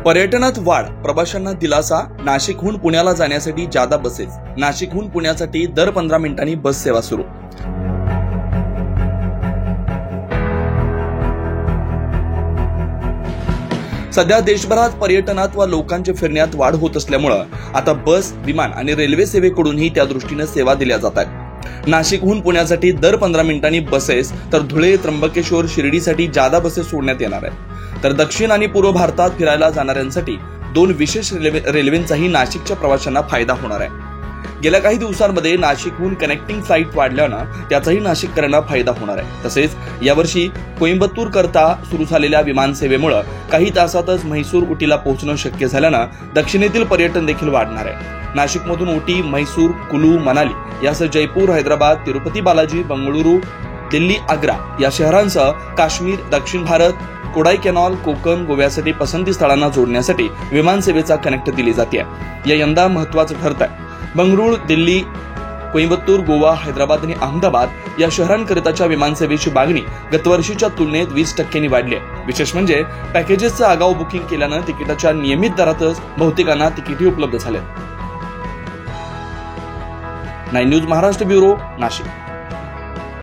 पर्यटनात वाढ, प्रवाशांना दिलासा. नाशिकहून पुण्याला जाण्यासाठी जादा बसेस. नाशिकहून पुण्यासाठी दर 15 मिनिटांनी बस सेवा सुरू. सध्या देशभरात पर्यटनात व लोकांच्या फिरण्यात वाढ होत असल्यामुळे आता बस, विमान आणि रेल्वे सेवेकडूनही त्या दृष्टीने सेवा दिल्या जात आहेत. नाशिकहून पुण्यासाठी दर 15 मिनिटांनी बसेस, तर धुळे, त्र्यंबकेश्वर, शिर्डीसाठी जादा बसेस सोडण्यात येणार आहेत. तर दक्षिण आणि पूर्व भारतात फिरायला जाणाऱ्यांसाठी 2 विशेष रेल्वेंचाही नाशिकच्या प्रवाशांना फायदा होणार आहे. गेल्या काही दिवसांमध्ये नाशिकहून कनेक्टिंग फ्लाईट वाढल्यानं त्याचाही नाशिककरांना फायदा होणार आहे. तसेच यावर्षी कोइंबतूर करता सुरू झालेल्या विमान सेवेमुळे काही तासातच म्हैसूर, उटीला पोहोचणं शक्य झाल्यानं दक्षिणेतील पर्यटन देखील वाढणार आहे. नाशिकमधून उटी, म्हैसूर, कुलू, मनाली यासह जयपूर, हैदराबाद, तिरुपती बालाजी, बंगळुरू, दिल्ली, आग्रा या शहरांसह काश्मीर, दक्षिण भारत, कोडाईकॅनॉल, कोकण, गोव्यासाठी पसंती स्थळांना जोडण्यासाठी विमान सेवेचा कनेक्ट दिली जाते. या यंदा महत्वाचं ठरत आहे. बंगळुरू, दिल्ली, कोइंबतूर, गोवा, हैदराबाद आणि अहमदाबाद या शहरांकरिताच्या विमानसेवेची मागणी गतवर्षीच्या तुलनेत 20% वाढली आहे. विशेष म्हणजे पॅकेजेसचं आगाऊ बुकिंग केल्यानं तिकिटाच्या नियमित दरातच बहुतेकांना तिकीटही उपलब्ध झाले. 9 न्यूज महाराष्ट्र ब्युरो, नाशिक.